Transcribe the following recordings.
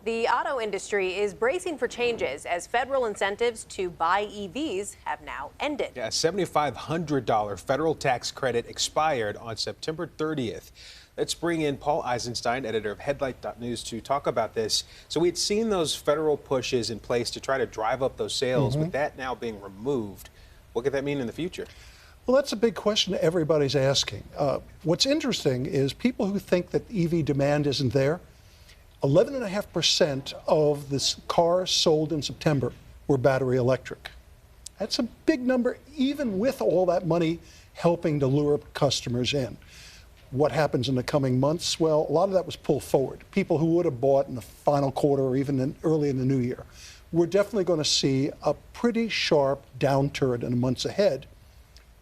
The auto industry is bracing for changes as federal incentives to buy EVs have now ended. Yeah, a $7,500 federal tax credit expired on September 30th. Let's bring in Paul Eisenstein, editor of Headlight.News, to talk about this. So we had seen those federal pushes in place to try to drive up those sales. With that now being removed, what could that mean in the future? Well, that's a big question everybody's asking. What's interesting is people who think that EV demand isn't there, 11.5% of the cars sold in September were battery electric. That's a big number, even with all that money helping to lure customers in. What happens in the coming months? Well, a lot of that was pulled forward. People who would have bought in the final quarter or even early in the new year. We're definitely going to see a pretty sharp downturn in the months ahead,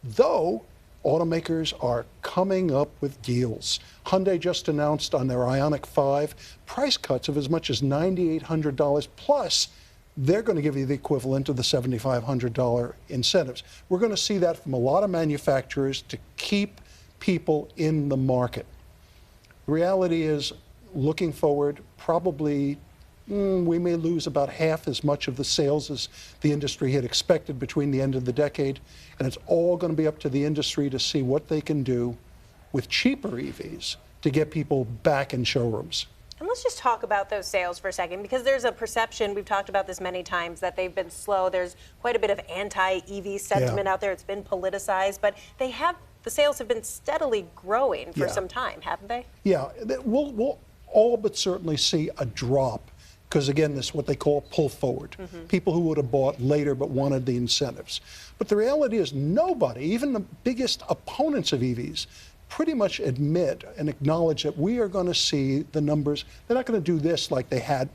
though automakers are coming up with deals. Hyundai just announced on their Ioniq 5 price cuts of as much as $9,800 plus. They're going to give you the equivalent of the $7,500 incentives. We're going to see that from a lot of manufacturers to keep people in the market. The reality is, looking forward, probably we may lose about half as much of the sales as the industry had expected between the end of the decade, and it's all going to be up to the industry to see what they can do with cheaper EVs to get people back in showrooms. And let's just talk about those sales for a second, because there's a perception, we've talked about this many times, that they've been slow. There's quite a bit of anti-EV sentiment out there. It's been politicized, but the sales have been steadily growing for some time, haven't they? Yeah, we'll all but certainly see a drop, because again, this is what they call pull forward. People who would have bought later but wanted the incentives. But the reality is nobody, even the biggest opponents of EVs, pretty much admit and acknowledge that we are going to see the numbers. They're not going to do this like they had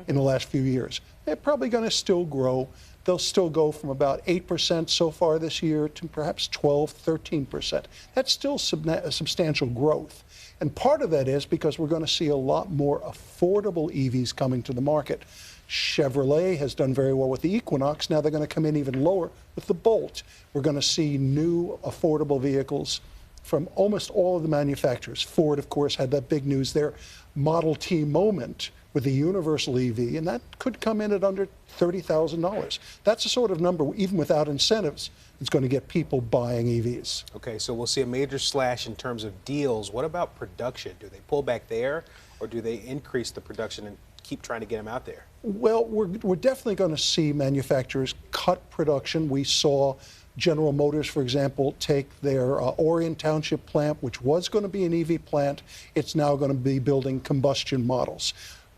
in the last few years. They're probably going to still grow. They'll still go from about 8% so far this year to perhaps 12, 13%. That's still substantial growth. And part of that is because we're going to see a lot more affordable EVs coming to the market. Chevrolet has done very well with the Equinox. Now they're going to come in even lower with the Bolt. We're going to see new affordable vehicles from almost all of the manufacturers. Ford, of course, had that big news there. Model T moment with the universal EV, and that could come in at under $30,000. That's the sort of number, even without incentives, that's going to get people buying EVs. Okay, so we'll see a major slash in terms of deals. What about production? Do they pull back there, or do they increase the production and keep trying to get them out there? Well, we're definitely going to see manufacturers cut production. We saw General Motors, for example, take their Orion Township plant, which was going to be an EV plant. It's now going to be building combustion models.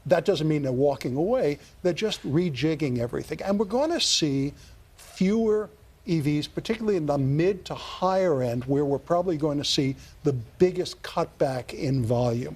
That doesn't mean they're walking away. They're just rejigging everything. And we're going to see fewer EVs, particularly in the mid to higher end, where we're probably going to see the biggest cutback in volume.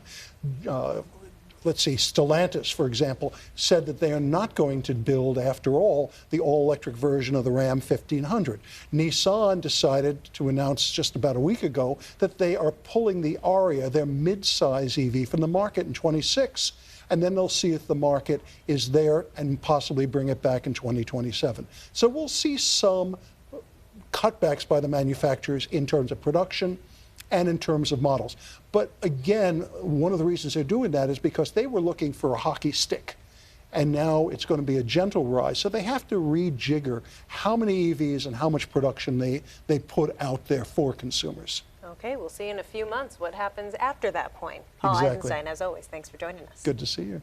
Let's see, Stellantis, for example, said that they are not going to build, after all, the all-electric version of the Ram 1500. Nissan decided to announce just about a week ago that they are pulling the Aria, their mid-size EV, from the market in 26, and then they'll see if the market is there and possibly bring it back in 2027. So we'll see some cutbacks by the manufacturers in terms of production and in terms of models. But again, one of the reasons they're doing that is because they were looking for a hockey stick, and now it's going to be a gentle rise. So they have to rejigger how many EVs and how much production they put out there for consumers. Okay, we'll see in a few months what happens after that point. Paul Eisenstein, as always, thanks for joining us. Good to see you.